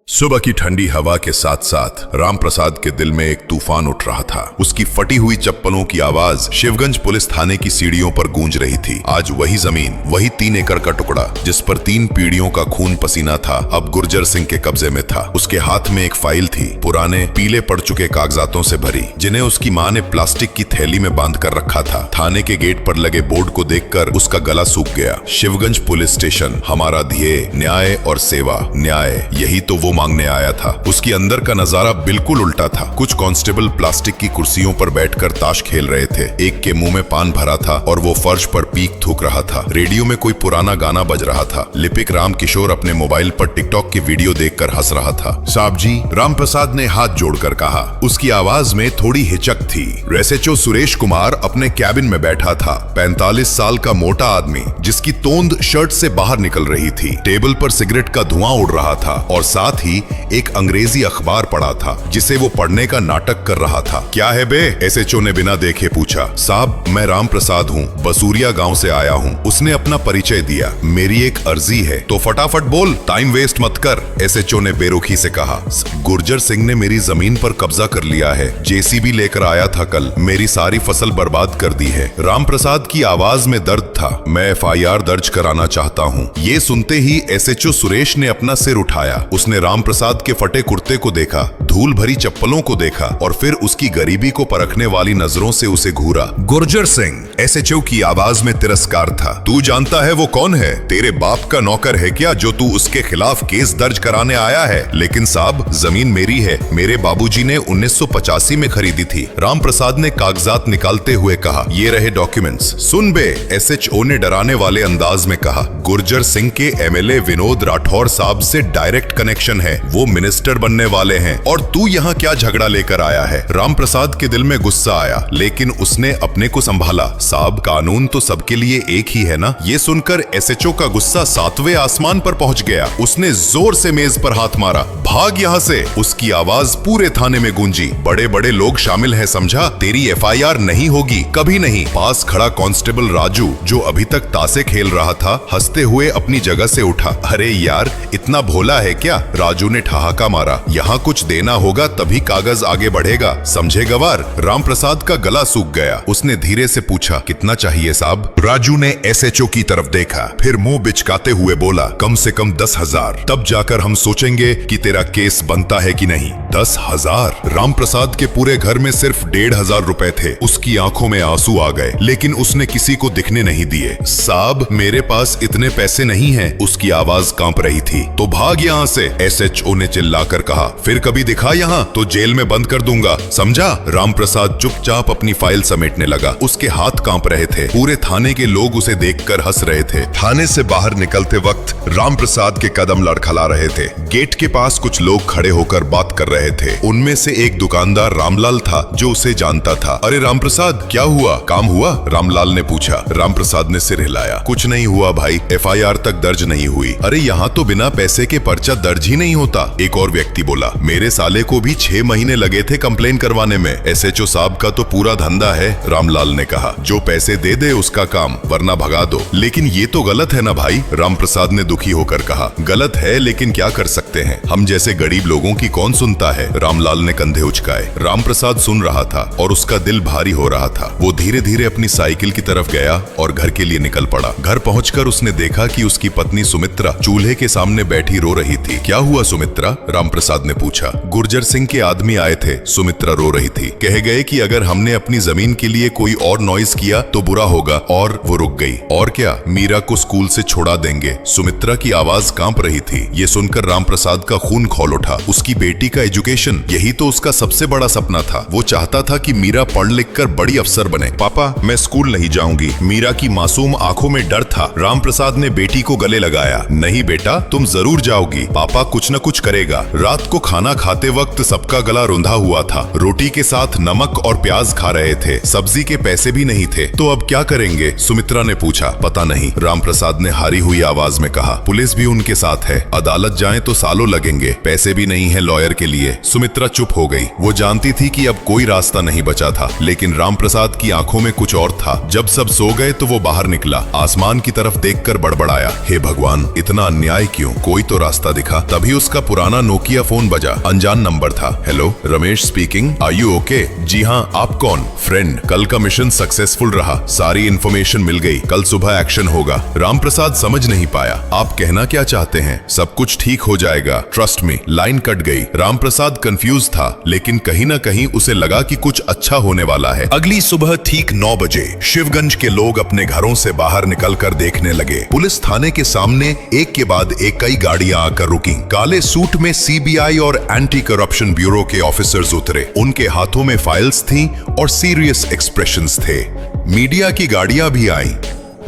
सुबह की ठंडी हवा के साथ साथ रामप्रसाद के दिल में एक तूफान उठ रहा था। उसकी फटी हुई चप्पलों की आवाज शिवगंज पुलिस थाने की सीढ़ियों पर गूंज रही थी। आज वही जमीन, वही 3 एकड़ का टुकड़ा जिस पर 3 पीढ़ियों का खून पसीना था, अब गुर्जर सिंह के कब्जे में था। उसके हाथ में एक फाइल थी, पुराने पीले पड़ चुके कागजातों से भरी, जिन्हें उसकी माँ ने प्लास्टिक की थैली में बांध कर रखा था। थाने के गेट पर लगे बोर्ड को देखकर उसका गला सूख गया। शिवगंज पुलिस स्टेशन, हमारा ध्येय न्याय और सेवा। न्याय, यही तो वो मांगने आया था। उसकी अंदर का नजारा बिल्कुल उल्टा था। कुछ कांस्टेबल प्लास्टिक की कुर्सियों पर बैठकर ताश खेल रहे थे। एक के मुंह में पान भरा था और वो फर्श पर पीक थूक रहा था। रेडियो में कोई पुराना गाना बज रहा था। लिपिक राम किशोर अपने मोबाइल पर टिकटॉक की वीडियो देखकर हंस रहा था। साहब जी, रामप्रसाद ने हाथ जोड़कर कहा। उसकी आवाज में थोड़ी हिचक थी। एसएचओ सुरेश कुमार अपने कैबिन में बैठा था। 45 साल का मोटा आदमी जिसकी तोंद शर्ट से बाहर निकल रही थी। टेबल पर सिगरेट का धुआं उड़ रहा था और साथ ही एक अंग्रेजी अखबार पढ़ा था जिसे वो पढ़ने का नाटक कर रहा था। क्या है बे? एसएचओ ने बिना देखे पूछा। साहब, मैं रामप्रसाद हूँ, बसूरिया गांव से आया हूँ। उसने अपना परिचय दिया। मेरी एक अर्जी है। तो फटाफट बोल, टाइम वेस्ट मत कर, एसएचओ ने बेरुखी से कहा। गुर्जर सिंह ने मेरी जमीन पर कब्जा कर लिया है। जेसीबी लेकर आया था कल, मेरी सारी फसल बर्बाद कर दी है। रामप्रसाद की आवाज में दर्द था। मैं एफआईआर दर्ज कराना चाहता हूँ। ये सुनते ही एसएचओ सुरेश ने अपना सिर उठाया। उसने रामप्रसाद के फटे कुर्ते को देखा, धूल भरी चप्पलों को देखा और फिर उसकी गरीबी को परखने वाली नजरों से उसे घूरा। गुर्जर सिंह, एसएचओ की आवाज में तिरस्कार था। तू जानता है वो कौन है? तेरे बाप का नौकर है क्या जो तू उसके खिलाफ केस दर्ज कराने आया है? लेकिन साहब, जमीन मेरी है। मेरे बाबूजी ने 1985 में खरीदी थी। रामप्रसाद ने कागजात निकालते हुए कहा। ये रहे डॉक्यूमेंट्स। सुन बे, एसएचओ ने डराने वाले अंदाज में कहा। गुर्जर सिंह के एमएलए विनोद राठौर साहब से डायरेक्ट कनेक्शन है। वो मिनिस्टर बनने वाले हैं और तू यहाँ क्या झगड़ा लेकर आया है? रामप्रसाद के दिल में गुस्सा आया, लेकिन उसने अपने को संभाला। साहब, कानून तो सबके लिए एक ही है ना? ये सुनकर एसएचओ का गुस्सा 7वें आसमान पर पहुंच गया। उसने जोर से मेज पर हाथ मारा। भाग यहाँ से! उसकी आवाज पूरे थाने में गूंजी। बड़े बड़े लोग शामिल हैं, समझा? तेरी एफआईआर नहीं होगी, कभी नहीं। पास खड़ा कांस्टेबल राजू, जो अभी तक तासे खेल रहा था, हंसते हुए अपनी जगह से उठा। अरे यार, इतना भोला है क्या? राजू ने ठहाका मारा। यहाँ कुछ देना होगा तभी कागज आगे बढ़ेगा, समझे गवार? रामप्रसाद का गला सूख गया। उसने धीरे से पूछा, कितना चाहिए साहब? राजू ने एसएचओ की तरफ देखा, फिर मुंह बिचकाते हुए बोला, कम से कम 10,000। तब जाकर हम सोचेंगे कि तेरा केस बनता है कि नहीं। 10,000? रामप्रसाद के पूरे घर में सिर्फ 1,500 रुपए थे। उसकी आंखों में आंसू आ गए, लेकिन उसने किसी को दिखने नहीं दिए। साहब, मेरे पास इतने पैसे नहीं हैं। उसकी आवाज कांप रही थी। तो भाग यहाँ से, एसएचओ ने चिल्लाकर कहा। फिर कभी दिखा यहाँ तो जेल में बंद कर दूंगा, समझा? रामप्रसाद चुपचाप अपनी फाइल समेटने लगा। उसके हाथ कांप रहे थे। पूरे थाने के लोग उसे देखकर हंस रहे थे। थाने से बाहर निकलते वक्त रामप्रसाद के कदम लड़खड़ा रहे थे। गेट के पास कुछ लोग खड़े होकर बात कर रहे थे। उनमें से एक दुकानदार रामलाल था जो उसे जानता था। अरे रामप्रसाद, क्या हुआ? काम हुआ? रामलाल ने पूछा। रामप्रसाद ने सिर हिलाया। कुछ नहीं हुआ भाई, एफआईआर तक दर्ज नहीं हुई। अरे यहाँ तो बिना पैसे के पर्चा दर्ज ही नहीं होता, एक और व्यक्ति बोला। मेरे साले को भी 6 महीने लगे थे कंप्लेन करवाने में। एसएचओ साहब का तो पूरा धंधा है, रामलाल ने कहा। जो पैसे दे दे उसका काम, वरना भगा दो। लेकिन ये तो गलत है ना भाई, रामप्रसाद ने दुखी होकर कहा। गलत है, लेकिन क्या कर सकते हैं? हम जैसे गरीब लोगों की कौन सुनता है? रामलाल ने कंधे उचकाए। रामप्रसाद सुन रहा था और उसका दिल भारी हो रहा था। वो धीरे धीरे अपनी साइकिल की तरफ गया और घर के लिए निकल पड़ा। घर पहुंचकर उसने देखा कि उसकी पत्नी सुमित्रा चूल्हे के सामने बैठी रो रही थी। क्या हुआ सुमित्रा? रामप्रसाद ने पूछा। गुर्जर सिंह के आदमी आए थे, सुमित्रा रो रही थी। कह गए कि अगर हमने अपनी जमीन के लिए कोई और नॉइज किया तो बुरा होगा, और वो रुक गई। और क्या? मीरा को स्कूल से छोड़ा देंगे। सुमित्रा की आवाज कांप रही थी। ये सुनकर रामप्रसाद का खून खौल उठा। उसकी बेटी का एजुकेशन, यही तो उसका सबसे बड़ा सपना था। वो चाहता था कि मीरा पढ़ लिख कर बड़ी अफसर बने। पापा, मैं स्कूल नहीं जाऊंगी। मीरा की मासूम आंखों में डर था। रामप्रसाद ने बेटी को गले लगाया। नहीं बेटा, तुम जरूर जाओगी, पापा कुछ न कुछ करेगा। रात को खाना खाते वक्त सबका गला रुंधा हुआ था। रोटी के साथ नमक और प्याज खा रहे थे। सब्जी के पैसे भी नहीं थे। तो अब क्या करेंगे? सुमित्रा ने पूछा। पता नहीं, रामप्रसाद ने हारी हुई आवाज में कहा। पुलिस भी उनके साथ है। अदालत जाएं तो सालों लगेंगे। पैसे भी नहीं है लॉयर के लिए। लिए। सुमित्रा चुप हो गई। वो जानती थी कि अब कोई रास्ता नहीं बचा था, लेकिन रामप्रसाद की आंखों में कुछ और था। जब सब सो गए तो वो बाहर निकला। आसमान की तरफ देखकर बड़बड़ाया, हे भगवान, इतना अन्याय क्यों? कोई तो रास्ता दिखा। तभी उसका पुराना नोकिया फोन बजा। अनजान नंबर था। Hello, Ramesh speaking. Are you okay? जी हाँ, आप कौन? फ्रेंड, कल का मिशन सक्सेसफुल रहा, सारी इन्फॉर्मेशन मिल गई, कल सुबह एक्शन होगा। रामप्रसाद समझ नहीं पाया, आप कहना क्या चाहते हैं? सब कुछ ठीक हो जाएगा, ट्रस्ट मी। लाइन कट गई। रामप्रसाद कंफ्यूज था, लेकिन कहीं ना कहीं उसे लगा कि कुछ अच्छा होने वाला है। अगली सुबह ठीक 9 बजे शिवगंज के लोग अपने घरों से बाहर निकलकर देखने लगे। पुलिस थाने के सामने एक के बाद एक कई गाड़ियां आकर रुकी। काले सूट में सीबीआई और एंटी करप्शन ब्यूरो के ऑफिसर्स उतरे। उनके हाथों में फाइल्स थीं और सीरियस एक्सप्रेशंस थे। मीडिया की गाड़ियां भी आईं।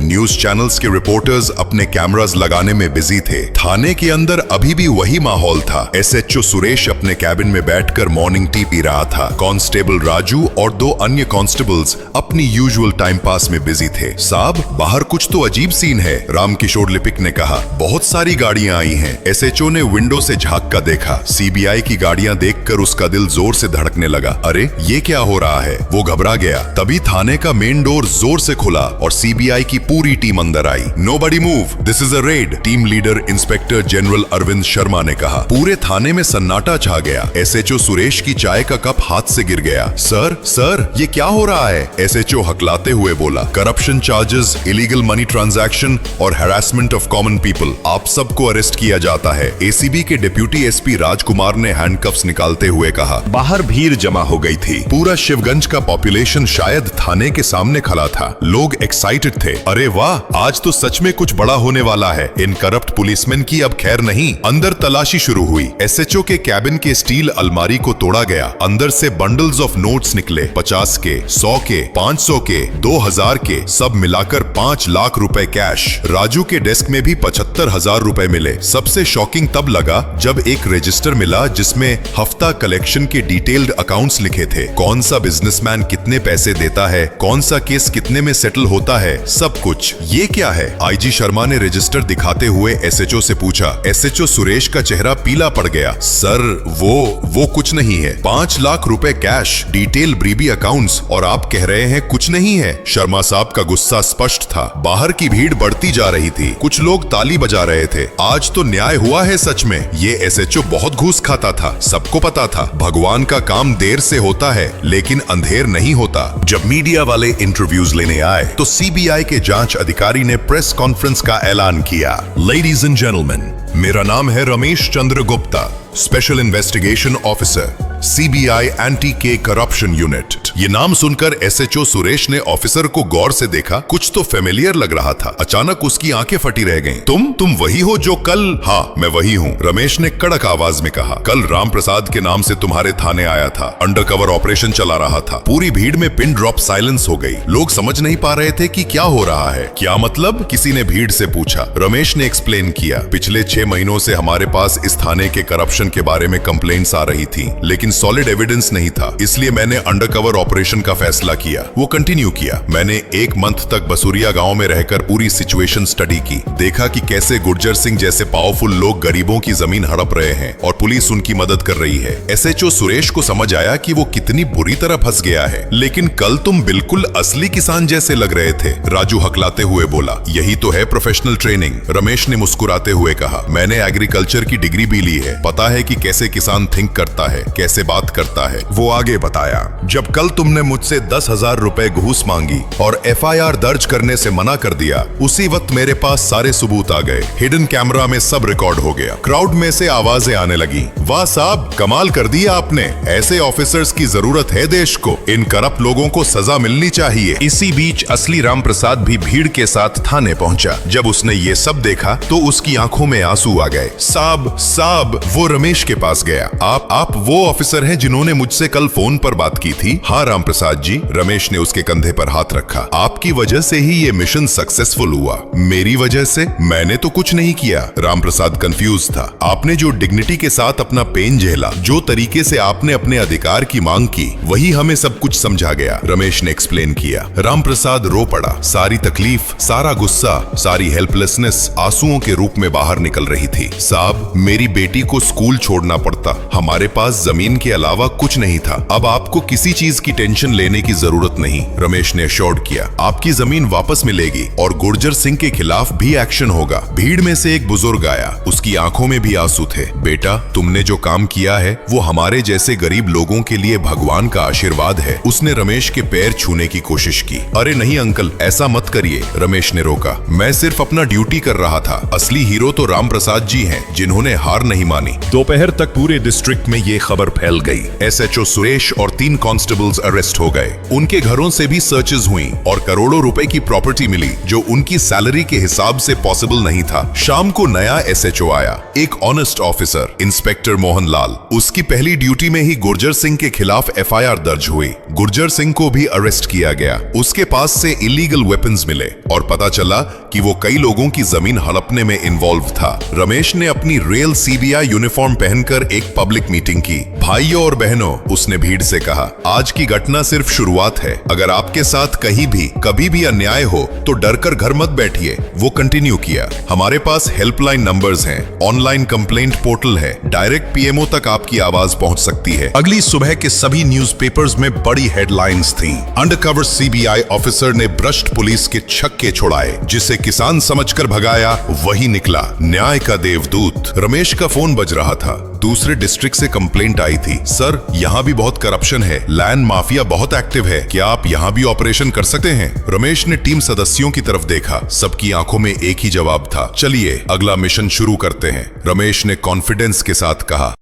न्यूज चैनल्स के रिपोर्टर्स अपने कैमरास लगाने में बिजी थे। थाने के अंदर अभी भी वही माहौल था। एसएचओ सुरेश अपने कैबिन में बैठकर मॉर्निंग टी पी रहा था। कांस्टेबल राजू और 2 अन्य कांस्टेबल्स अपनी यूजुअल टाइम पास में बिजी थे। साहब, बाहर कुछ तो अजीब सीन है, रामकिशोर लिपिक ने कहा। बहुत सारी गाड़ियां आई हैं। एसएचओ ने विंडो से झांक कर देखा। सीबीआई की गाड़ियां देखकर उसका दिल जोर से धड़कने लगा। अरे, ये क्या हो रहा है? वो घबरा गया। तभी थाने का मेन डोर जोर से खुला और सीबीआई की पूरी टीम अंदर आई। Nobody move, this is a raid, team leader inspector general Arvind Sharma ने कहा। पूरे थाने में सन्नाटा छा गया। एसएचओ सुरेश की चाय का कप हाथ से गिर गया। सर, ये क्या हो रहा है? एसएचओ हकलाते हुए बोला, corruption charges, illegal money transaction और हैरेसमेंट ऑफ कॉमन पीपल, आप सबको अरेस्ट किया जाता है। एसीबी के डिप्यूटी एसपी राजकुमार ने हैंडकफ्स निकालते हुए कहा। बाहर भीड़ जमा हो गई थी। पूरा शिवगंज का पॉपुलेशन शायद थाने के सामने खड़ा था। लोग एक्साइटेड थे। अरे वाह, आज तो सच में कुछ बड़ा होने वाला है। इन करप्ट पुलिसमैन की अब खैर नहीं। अंदर तलाशी शुरू हुई। एसएचओ के कैबिन के स्टील अलमारी को तोड़ा गया। अंदर से बंडल्स ऑफ नोट्स निकले, 50 के, 100 के, 500 के, 2000 के, सब मिलाकर 5 लाख रुपए कैश। राजू के डेस्क में भी 75,000 रुपए मिले। सबसे शॉकिंग तब लगा जब एक रजिस्टर मिला जिसमें हफ्ता कलेक्शन के डिटेल्ड अकाउंट्स लिखे थे। कौन सा बिजनेसमैन कितने पैसे देता है, कौन सा केस कितने में सेटल होता है, सब कुछ। ये क्या है? आईजी शर्मा ने रजिस्टर दिखाते हुए एसएचओ से पूछा। एसएचओ सुरेश का चेहरा पीला पड़ गया। सर, वो कुछ नहीं है। 5 लाख रुपए कैश, डिटेल ब्रीबी अकाउंट्स, और आप कह रहे हैं कुछ नहीं है? शर्मा साहब का गुस्सा स्पष्ट था। बाहर की भीड़ बढ़ती जा रही थी। कुछ लोग ताली बजा रहे थे। आज तो न्याय हुआ है सच में। ये एसएचओ बहुत घूस खाता था, सबको पता था। भगवान का काम देर से होता है, लेकिन अंधेर नहीं होता। जब मीडिया वाले इंटरव्यूज लेने आए तो सीबीआई के जांच अधिकारी ने प्रेस कॉन्फ्रेंस का ऐलान किया। लेडीज एंड जेंटलमैन, मेरा नाम है Ramesh Chandra Gupta, special investigation officer, CBI anti के करप्शन यूनिट। ये नाम सुनकर एसएचओ सुरेश ने ऑफिसर को गौर से देखा। कुछ तो फेमिलियर लग रहा था। अचानक उसकी आंखें फटी रह गईं। तुम वही हो जो कल? हाँ, मैं वही हूँ, रमेश ने कड़क आवाज में कहा। कल रामप्रसाद के नाम से तुम्हारे थाने आया था, अंडरकवर ऑपरेशन चला रहा था। पूरी भीड़ में पिन ड्रॉप साइलेंस हो गई। लोग समझ नहीं पा रहे थे कि क्या हो रहा है। क्या मतलब? किसी ने भीड़ से पूछा। रमेश ने एक्सप्लेन किया। पिछले 6 महीनों से हमारे पास इस थाने के करप्शन के बारे में कंप्लेंट्स आ रही थी, लेकिन सॉलिड एविडेंस नहीं था, इसलिए मैंने अंडरकवर ऑपरेशन का फैसला किया। वो कंटिन्यू किया। मैंने 1 मंथ तक बसुरिया गांव में रहकर पूरी सिचुएशन स्टडी की। देखा कि कैसे गुर्जर सिंह जैसे पावरफुल लोग गरीबों की जमीन हड़प रहे हैं और पुलिस उनकी मदद कर रही है। एसएचओ सुरेश को समझ आया कि वो कितनी बुरी तरह फंस गया है। लेकिन कल तुम बिल्कुल असली किसान जैसे लग रहे थे, राजू हकलाते हुए बोला। यही तो है प्रोफेशनल ट्रेनिंग, रमेश ने मुस्कुराते हुए कहा। मैंने एग्रीकल्चर की डिग्री भी ली है, पता है कि कैसे किसान थिंक करता है, कैसे बात करता है। वो आगे बताया। जब कल तुमने मुझसे 10,000 रुपए घूस मांगी और एफआईआर दर्ज करने से मना कर दिया, उसी वक्त मेरे पास सारे सबूत आ गए। हिडन कैमरा में सब रिकॉर्ड हो गया। क्राउड में से आवाजें आने लगी। वाह साहब, कमाल कर दिया आपने। ऐसे ऑफिसर्स की जरूरत है देश को। इन करप्ट लोगों को सजा मिलनी चाहिए। इसी बीच असली रामप्रसाद भी भीड़ के साथ थाने पहुंचा। जब उसने ये सब देखा तो उसकी आंखों में आंसू आ गए। साहब, वो रमेश के पास गया। आप वो ऑफिसर हैं जिन्होंने मुझसे कल फोन पर बात की थी? हाँ रामप्रसाद जी, रमेश ने उसके कंधे पर हाथ रखा। आपकी वजह से ही ये मिशन सक्सेसफुल हुआ। मेरी वजह से? मैंने तो कुछ नहीं किया। रामप्रसाद कंफ्यूज था। आपने जो डिग्निटी के साथ अपना पेन झेला, जो तरीके से आपने अपने अधिकार की मांग की, वही हमें सब कुछ समझा गया, रमेश ने एक्सप्लेन किया। रामप्रसाद रो पड़ा। सारी तकलीफ, सारा गुस्सा, सारी हेल्पलेसनेस आंसुओं के रूप में बाहर निकल रही थी। साहब, मेरी बेटी को स्कूल स्कूल छोड़ना पड़ता। हमारे पास जमीन के अलावा कुछ नहीं था। अब आपको किसी चीज की टेंशन लेने की जरूरत नहीं, रमेश ने एश्योर्ड किया। आपकी जमीन वापस मिलेगी और गुर्जर सिंह के खिलाफ भी एक्शन होगा। भीड़ में से एक बुजुर्ग आया, उसकी आंखों में भी आंसू थे। बेटा, तुमने जो काम किया है वो हमारे जैसे गरीब लोगों के लिए भगवान का आशीर्वाद है। उसने रमेश के पैर छूने की कोशिश की। अरे नहीं अंकल, ऐसा मत करिए, रमेश ने रोका। मैं सिर्फ अपना ड्यूटी कर रहा था। असली हीरो तो राम प्रसाद जी हैं, जिन्होंने हार नहीं मानी। दोपहर तक पूरे डिस्ट्रिक्ट में ये खबर फैल गई। SHO सुरेश और 3 कांस्टेबल्स अरेस्ट हो गए। उनके घरों से भी सर्चेज हुई और करोड़ों रुपए की प्रॉपर्टी मिली, जो उनकी सैलरी के हिसाब से पॉसिबल नहीं था। शाम को नया SHO आया, एक honest officer, inspector Mohan Lal. उसकी पहली ड्यूटी में ही गुर्जर सिंह के खिलाफ FIR दर्ज हुई। गुर्जर सिंह को भी अरेस्ट किया गया। उसके पास से इलीगल वेपन्स मिले और पता चला कि वो कई लोगों की जमीन हड़पने में इन्वॉल्व था। रमेश ने अपनी रियल CBI यूनिफॉर्म पहनकर एक पब्लिक मीटिंग की। भाइयों और बहनों, उसने भीड़ से कहा, आज की घटना सिर्फ शुरुआत है। अगर आपके साथ कहीं भी कभी भी अन्याय हो तो डरकर घर मत बैठिए। वो कंटिन्यू किया, हमारे पास हेल्पलाइन नंबर्स हैं, ऑनलाइन कंप्लेंट पोर्टल है, डायरेक्ट PMO तक आपकी आवाज पहुंच सकती है। अगली सुबह के सभी न्यूज़पेपर्स में बड़ी हेडलाइंस थी। अंडरकवर CBI ऑफिसर ने भ्रष्ट पुलिस के छक्के छुड़ाए, जिसे किसान समझकर भगाया वही निकला न्याय का देवदूत। रमेश का फोन बज रहा था। दूसरे डिस्ट्रिक्ट से कंप्लेंट आई थी, सर यहाँ भी बहुत करप्शन है, लैंड माफिया बहुत एक्टिव है, क्या आप यहाँ भी ऑपरेशन कर सकते हैं? रमेश ने टीम सदस्यों की तरफ देखा। सबकी आंखों में एक ही जवाब था, चलिए अगला मिशन शुरू करते हैं, रमेश ने कॉन्फिडेंस के साथ कहा।